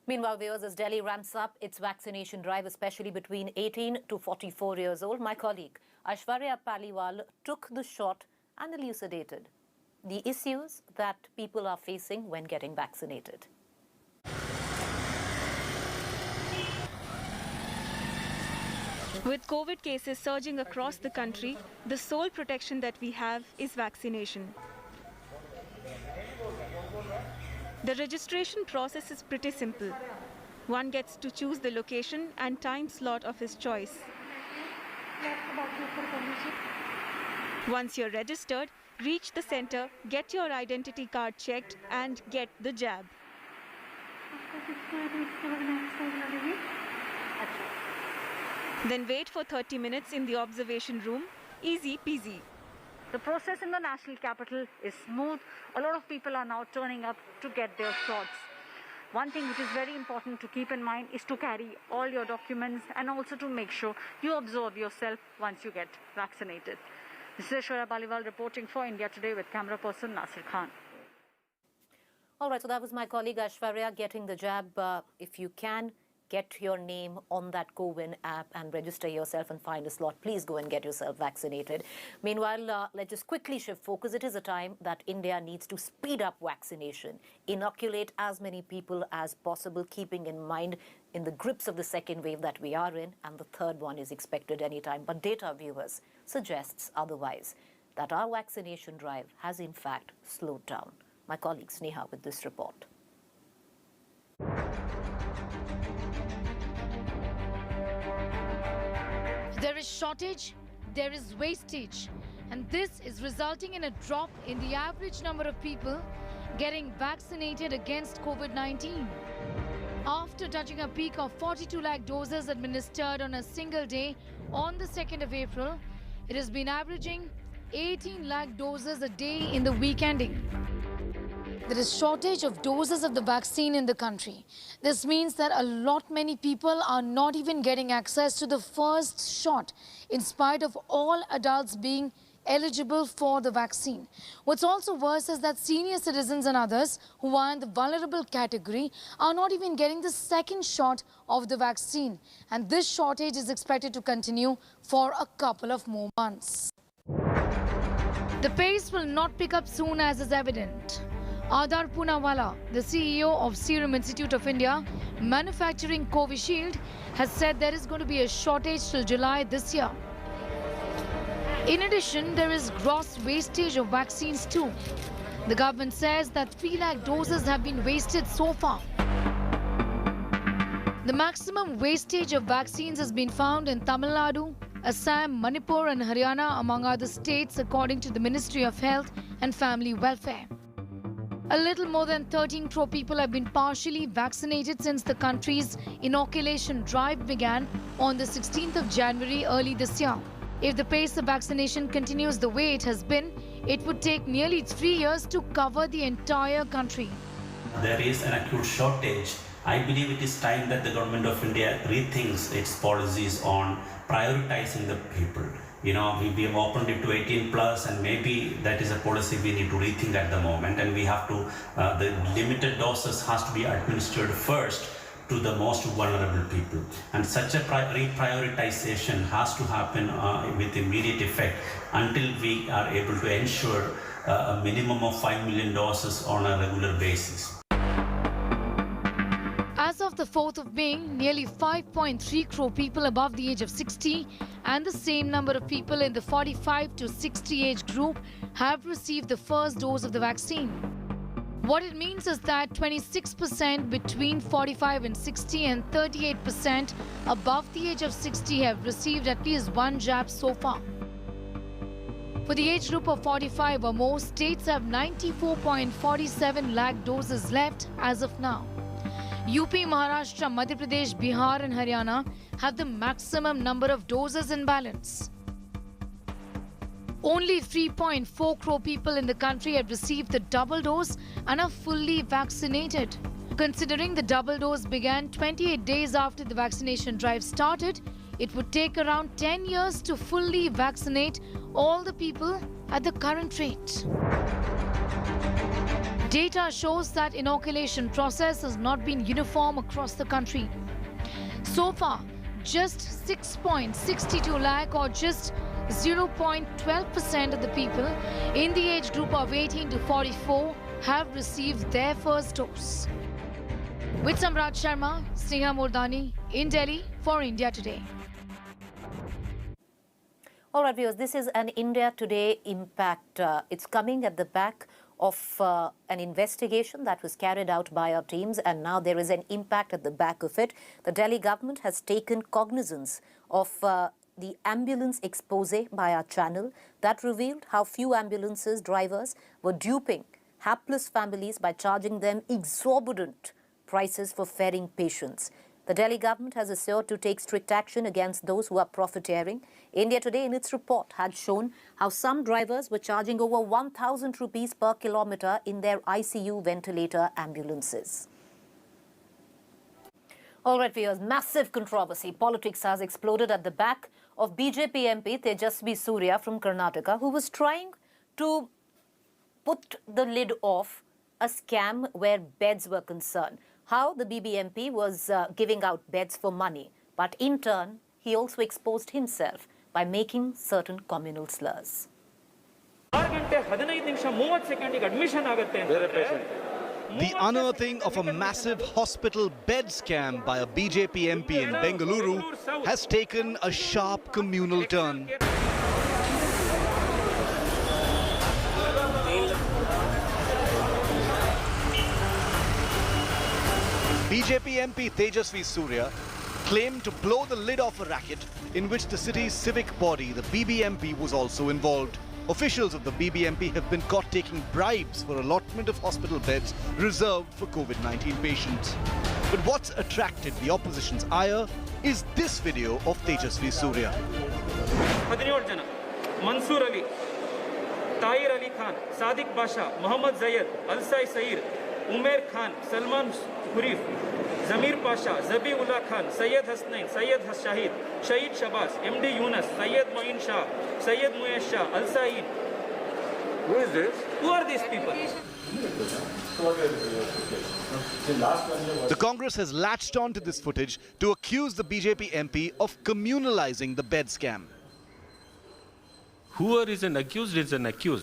Meanwhile, viewers, as Delhi ramps up its vaccination drive, especially between 18 to 44 years old, my colleague Aishwarya Paliwal took the shot and elucidated the issues that people are facing when getting vaccinated. With COVID cases surging across the country, the sole protection that we have is vaccination. The registration process is pretty simple. One gets to choose the location and time slot of his choice. Once you're registered, reach the center, get your identity card checked and get the jab. Then wait for 30 minutes in the observation room. Easy peasy. The process in the national capital is smooth. A lot of people are now turning up to get their shots. One thing which is very important to keep in mind is to carry all your documents and also to make sure you observe yourself once you get vaccinated. This is Aishwarya Paliwal reporting for India Today with camera person Nasir Khan. All right, so that was my colleague Aishwarya getting the jab. If you can, get your name on that CoWIN app and register yourself and find a slot. Please go and get yourself vaccinated. Meanwhile, let's just quickly shift focus. It is a time that India needs to speed up vaccination, inoculate as many people as possible, keeping in mind in the grips of the second wave that we are in, and the third one is expected anytime. But data, viewers, suggests otherwise, that our vaccination drive has in fact slowed down. My colleague Sneha with this report. There is shortage, there is wastage, and this is resulting in a drop in the average number of people getting vaccinated against COVID-19. After touching a peak of 42 lakh doses administered on a single day on the 2nd of April, it has been averaging 18 lakh doses a day in the week ending. There is shortage of doses of the vaccine in the country. This means that a lot many people are not even getting access to the first shot, in spite of all adults being eligible for the vaccine. What's also worse is that senior citizens and others who are in the vulnerable category are not even getting the second shot of the vaccine. And this shortage is expected to continue for a couple of more months. The pace will not pick up soon, as is evident. Adar Poonawalla, the CEO of Serum Institute of India, manufacturing Covishield, has said there is going to be a shortage till July this year. In addition, there is gross wastage of vaccines too. The government says that 3 lakh doses have been wasted so far. The maximum wastage of vaccines has been found in Tamil Nadu, Assam, Manipur and Haryana, among other states, according to the Ministry of Health and Family Welfare. A little more than 13 crore people have been partially vaccinated since the country's inoculation drive began on the 16th of January early this year. If the pace of vaccination continues the way it has been, it would take nearly 3 years to cover the entire country. There is an acute shortage. I believe it is time that the government of India rethinks its policies on prioritizing the people. You know, we have opened it to 18 plus, and maybe that is a policy we need to rethink at the moment. And we have to, the limited doses has to be administered first to the most vulnerable people. And such a reprioritization has to happen with immediate effect until we are able to ensure a minimum of 5 million doses on a regular basis. As of the 4th of May, nearly 5.3 crore people above the age of 60 and the same number of people in the 45 to 60 age group have received the first dose of the vaccine. What it means is that 26% between 45 and 60 and 38% above the age of 60 have received at least one jab so far. For the age group of 45 or more, states have 94.47 lakh doses left as of now. UP, Maharashtra, Madhya Pradesh, Bihar and Haryana have the maximum number of doses in balance. Only 3.4 crore people in the country have received the double dose and are fully vaccinated. Considering the double dose began 28 days after the vaccination drive started, it would take around 10 years to fully vaccinate all the people at the current rate. Data shows that inoculation process has not been uniform across the country. So far, just 6.62 lakh or just 0.12% of the people in the age group of 18 to 44 have received their first dose. With Samrat Sharma, Sneha Mordani in Delhi for India Today. All right, viewers, this is an India Today impact. It's coming at the back of an investigation that was carried out by our teams, and now there is an impact at the back of it. The Delhi government has taken cognizance of the ambulance expose by our channel that revealed how few ambulances drivers were duping hapless families by charging them exorbitant prices for ferrying patients. The Delhi government has assured to take strict action against those who are profiteering. India Today, in its report, had shown how some drivers were charging over 1,000 rupees per kilometre in their ICU ventilator ambulances. All right, viewers, massive controversy. Politics has exploded at the back of BJP MP Tejasvi Surya from Karnataka, who was trying to put the lid off a scam where beds were concerned. How the BBMP was giving out beds for money, but in turn, he also exposed himself by making certain communal slurs. The unearthing of a massive hospital bed scam by a BJP MP in Bengaluru has taken a sharp communal turn. BJP MP Tejasvi Surya claimed to blow the lid off a racket in which the city's civic body, the BBMP, was also involved. Officials of the BBMP have been caught taking bribes for allotment of hospital beds reserved for COVID-19 patients. But what's attracted the opposition's ire is this video of Tejasvi Surya. 17 jana Mansoor Ali, Tahir Ali Khan, Sadiq Basha, Muhammad Zayed, Alsai Sair, Umair Khan, Salman Hurif, Zamir Pasha, Zabiullah Khan, Sayyid Hasnain, Sayyid Shahid, Shahid Shabazz, MD Yunus, Sayyid Moin Shah, Sayyid Muyesh Shah, Al Saeed. Who is this? Who are these people? The Congress has latched on to this footage to accuse the BJP MP of communalizing the bed scam. Whoever is an accused,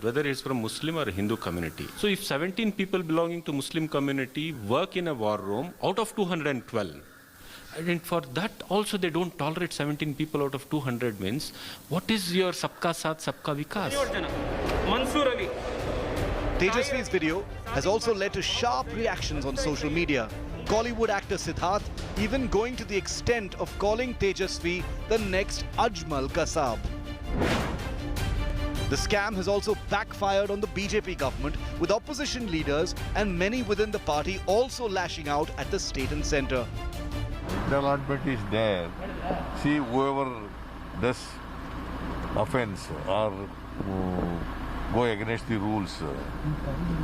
whether it's from Muslim or Hindu community. So if 17 people belonging to Muslim community work in a war room out of 212, and for that also they don't tolerate 17 people out of 200 means, what is your Sabka Saath, Sabka Vikas? Mansoor Ali. Tejasvi's video has also led to sharp reactions on social media. Kollywood actor Siddharth even going to the extent of calling Tejasvi the next Ajmal Kasab. The scam has also backfired on the BJP government, with opposition leaders and many within the party also lashing out at the state and centre. The allotment is there. See, whoever does offence or go against the rules,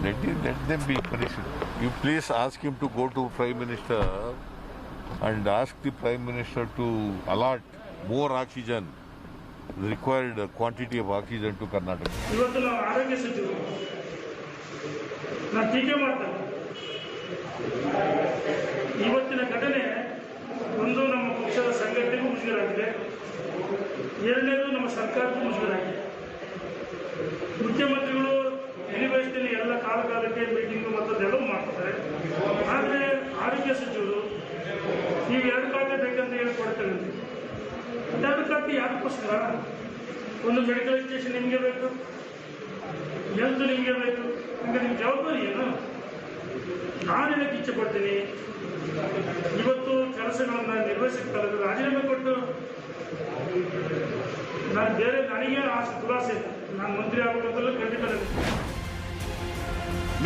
let them be punished. You please ask him to go to Prime Minister and ask the Prime Minister to allot more oxygen, the required quantity of oxygen to Karnataka. ಇವತ್ತು ನಾವು ಆರೋಗ್ಯ ಸಚಿವರು ನಾನು ಟೀಕೆ ಮಾಡ್ತೇನೆ. ಇವತ್ತಿನ ಘಟನೆ ಒಂದು ನಮ್ಮ ಪಕ್ಷದ ಸಂಘಟನೆಗೂ ಮುಜುಗರಾಗಿದೆ, ಎರಡನೇದು ನಮ್ಮ ಸರ್ಕಾರಕ್ಕೂ ಮುಜುಗರಾಗಿದೆ. ಮುಖ್ಯಮಂತ್ರಿಗಳು ಯೂನಿವರ್ಸಿಟಿಯಲ್ಲಿ ಎಲ್ಲ ಕಾಲಕಾಲಕ್ಕೆ ಮೀಟಿಂಗು ಮತ್ತದೆಲ್ಲ ಮಾಡ್ತಾರೆ. ಆದರೆ ಆರೋಗ್ಯ ಸಚಿವರು ನೀವು ಎರಡು ಖಾತೆ ಬೇಕಂತ ಹೇಳ್ಕೊಡ್ತೇವೆ. ಎರಡು ಖಾತೆ ಯಾದಕ್ಕೋಸ್ಕರ? ಒಂದು ಮೆಡಿಕಲ್ ಸ್ಟೇಷನ್ ನಿಮಗೆ ಬೇಕು, ಹೆಲ್ತ್ ನಿಮಗೆ ಬೇಕು, ಹಂಗೆ ನಿಮ್ಮ ಜವಾಬ್ದಾರಿ ಏನು? ನಾನು ಹೇಳಕ್ಕೆ ಇಚ್ಛೆ ಪಡ್ತೀನಿ, ಇವತ್ತು ಕೆಲಸಗಳನ್ನು ನಿರ್ವಹಿಸಕ್ಕಾಗಲ್ಲ, ರಾಜೀನಾಮೆ ಕೊಟ್ಟು ನಾನು ಬೇರೆ ನನಗೆ ದುರಾಸೆ ಇಲ್ಲ, ನಾನು ಮಂತ್ರಿ ಆಗಬೇಕಂತಲೂ ಖಂಡಿತ.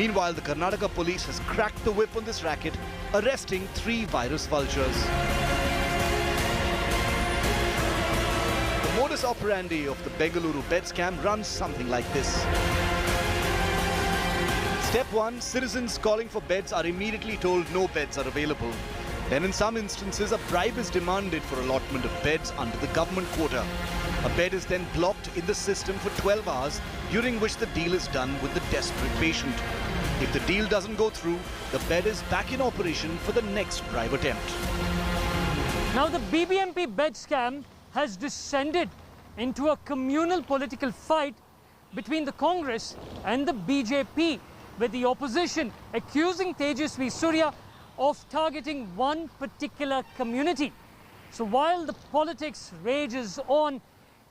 Meanwhile, the Karnataka police has cracked the whip on this racket, arresting 3 virus vultures. The modus operandi of the Bengaluru bed scam runs something like this. Step 1, citizens calling for beds are immediately told no beds are available. Then in some instances, a bribe is demanded for allotment of beds under the government quota. A bed is then blocked in the system for 12 hours, during which the deal is done with the desperate patient. If the deal doesn't go through, the bed is back in operation for the next bribe attempt. Now the BBMP bed scam has descended into a communal political fight between the Congress and the BJP, with the opposition accusing Tejaswi Surya of targeting one particular community. So while the politics rages on,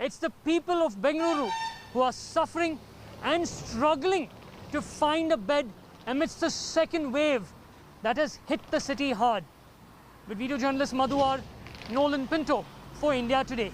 it's the people of Bengaluru who are suffering and struggling to find a bed amidst the second wave that has hit the city hard. With video journalist Madhuar, Nolan Pinto for India Today.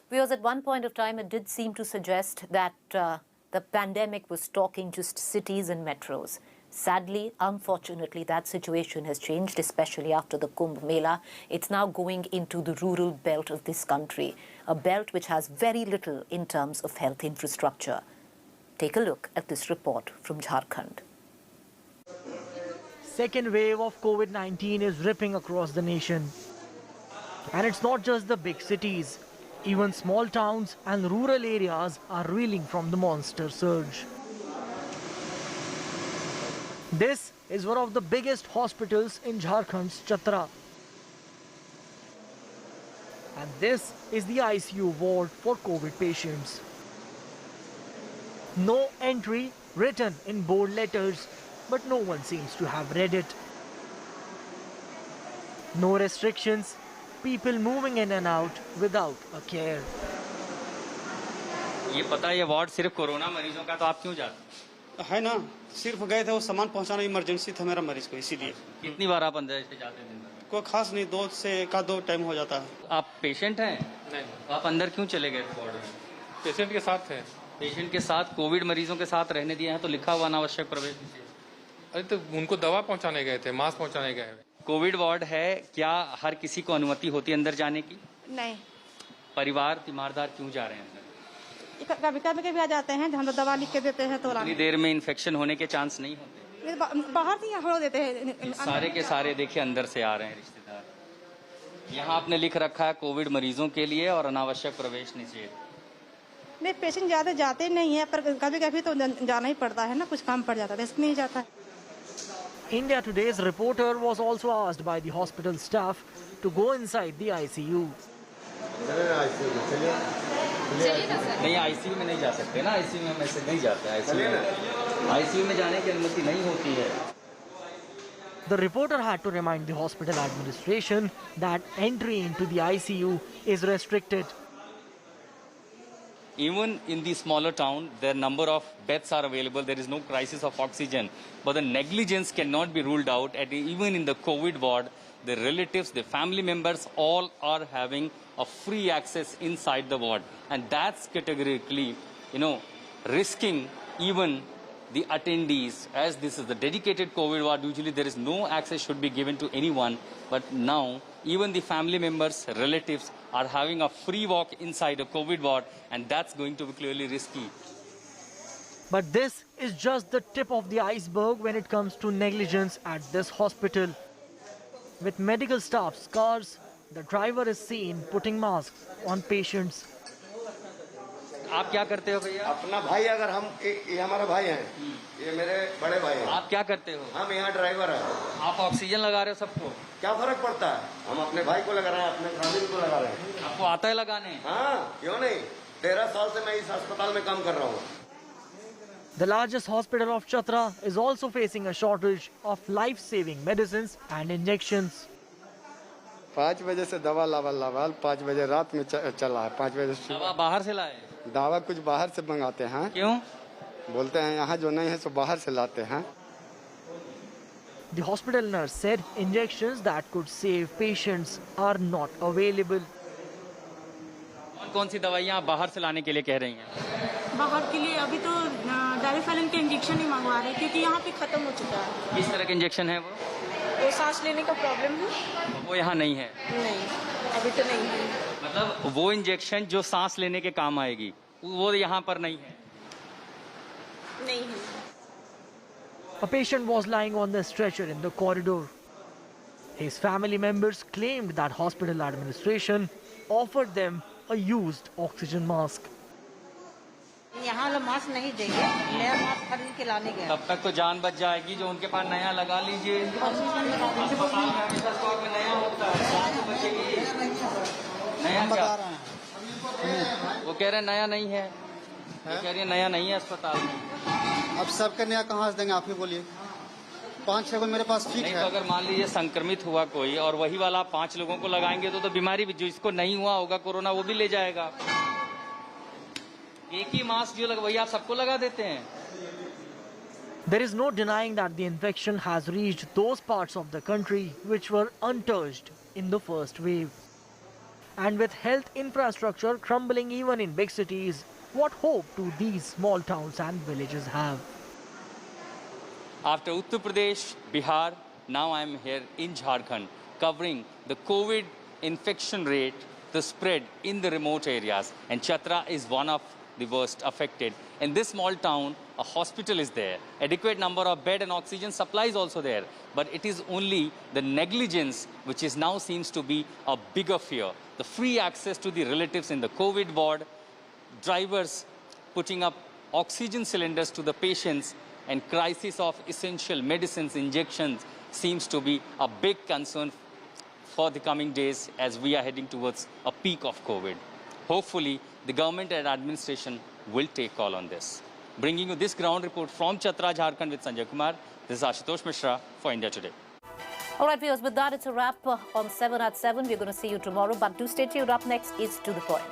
Because at one point of time, it did seem to suggest that the pandemic was stalking just cities and metros. Sadly, unfortunately, that situation has changed, especially after the Kumbh Mela. It's now going into the rural belt of this country, a belt which has very little in terms of health infrastructure. Take a look at this report from Jharkhand. Second wave of COVID-19 is ripping across the nation. And it's not just the big cities. Even small towns and rural areas are reeling from the monster surge. This is one of the biggest hospitals in Jharkhand's Chatra. And this is the ICU ward for COVID patients. No entry written in bold letters, but no one seems to have read it. No restrictions, people moving in and out without a care. ये पता ये ward सिर्फ corona मरीजों का, तो आप क्यों जाते है ना? सिर्फ गए थे, वो सामान पहुंचाना इमरजेंसी था मेरा मरीज को, इसीलिए। कितनी बार आप अंदर से जाते हैं? कोई खास नहीं, 2 से 1-2 टाइम हो जाता है। आप पेशेंट हैं? नहीं। आप अंदर क्यों चले गए वार्ड में? पेशेंट के साथ है। पेशेंट के साथ, कोविड मरीजों के साथ रहने दिए हैं तो लिखा हुआ अनावश्यक प्रवेश। अरे तो उनको दवा पहुंचाने गए थे, मास्क पहुंचाने गए। कोविड वार्ड है, क्या हर किसी को अनुमति होती है अंदर जाने की? नहीं। परिवार तीमारदार क्यों जा रहे हैं अंदर? कभी कभी आ जाते हैं, हम दवा लिख के देते हैं तो इतनी देर में इन्फेक्शन होने के चांस नहीं होते? बाहर से यहाँ देते हैं। सारे के सारे देखिए अंदर से आ रहे हैं रिश्तेदार। यहाँ आपने लिख रखा है कोविड मरीजों के लिए और अनावश्यक प्रवेश निषेध। नहीं, पेशेंट ज्यादा जाते नहीं है, पर कभी कभी तो जाना ही पड़ता है ना, कुछ काम पड़ जाता है, इसलिए नहीं जाता। India Today's reporter was also asked by the hospital staff to go inside the ICU. नहीं, आईसीयू में नहीं जा सकते ना, आईसीयू में ऐसे नहीं जाते। आईसीयू में जाने की अनुमति नहीं होती है। The reporter had to remind the hospital administration that entry into the ICU is restricted. Even in the smaller town, their number of beds are available. There is no crisis of oxygen. But the negligence cannot be ruled out. And even in the COVID ward, the relatives, the family members, all are having a free access inside the ward. And that's categorically, risking even the attendees. As this is the dedicated COVID ward, usually there is no access should be given to anyone. But now, even the family members, relatives are having a free walk inside a COVID ward, and that's going to be clearly risky. But this is just the tip of the iceberg when it comes to negligence at this hospital. With medical staff scarce, the driver is seen putting masks on patients. आप क्या करते हो भैया? अपना भाई, अगर हम ये हमारा भाई है, ये मेरे बड़े भाई हैं। आप क्या करते हो? हम यहाँ ड्राइवर हैं। आप ऑक्सीजन लगा रहे हो सबको? क्या फर्क पड़ता है? हम अपने भाई को लगा रहे हैं, अपने फैमिली को लगा रहे हैं। आपको आता है लगाने? हाँ, क्यों नहीं? 13 साल से मैं इस अस्पताल में काम कर रहा हूँ। The largest hospital of Chatra is also facing a shortage of life-saving medicines and injections. 5 बजे से दवा लावाल 5 बजे रात में चला है। 5 बजे से दवा बाहर से लाए? दवा कुछ बाहर से मंगाते हैं। क्यों? बोलते हैं यहाँ जो नहीं है सो बाहर से लाते हैं। The hospital nurse said injections that could save patients are not available. कौन सी दवाइयाँ आप बाहर से लाने के लिए कह रही हैं? बाहर के लिए अभी तो डायरिफेलिन के इंजेक्शन ही मंगवा रहे हैं, क्योंकि यहाँ पे खत्म हो चुका है। किस तरह के इंजेक्शन है वो? वो सांस लेने का प्रॉब्लम है। वो यहाँ नहीं है? नहीं, अभी तो नहीं है। मतलब वो इंजेक्शन जो सांस लेने के काम आएगी, वो यहाँ पर नहीं है? नहीं है। A patient was lying on the stretcher in the corridor. His family members claimed that hospital administration offered them a used oxygen mask. यहाँ लोग मास्क नहीं देंगे, नया मास्क खरीद के लाने गए। तब तक तो जान बच जाएगी, जो उनके पास नया लगा लीजिए। अस्पताल में हमेशा स्टॉक में नया होता है, जान तो बचेगी। नया क्या? वो कह रहे हैं नया नहीं है, वो कह रही है नया नहीं है अस्पताल में। अब सबके नया कहाँ से देंगे, आप ही बोलिए। 5-6 को मेरे पास ठीक नहीं है। तो अगर मान लीजिए संक्रमित हुआ कोई और वही वाला 5 लोगों को लगाएंगे तो बीमारी भी, जो इसको नहीं हुआ होगा कोरोना, वो भी ले जाएगा। एक ही मास्क जो वही आप सबको लगा देते हैं। There is no denying that the infection has reached those parts of the country which were untouched in the first wave. And with health infrastructure crumbling even in big cities, what hope do these small towns and villages have? After Uttar Pradesh, Bihar, now I am here in Jharkhand, covering the COVID infection rate, the spread in the remote areas, and Chatra is one of the worst affected. In this small town, a hospital is there. Adequate number of bed and oxygen supply is also there. But it is only the negligence which is now seems to be a bigger fear. The free access to the relatives in the COVID ward, drivers putting up oxygen cylinders to the patients, and crisis of essential medicines, injections seems to be a big concern for the coming days as we are heading towards a peak of COVID. Hopefully, the government and administration will take call on this. Bringing you this ground report from Chatra, Jharkhand with Sanjay Kumar, this is Ashutosh Mishra for India Today. All right, viewers, with that, it's a wrap on 7 at 7. We're going to see you tomorrow, but do stay tuned. Up next is To The Point.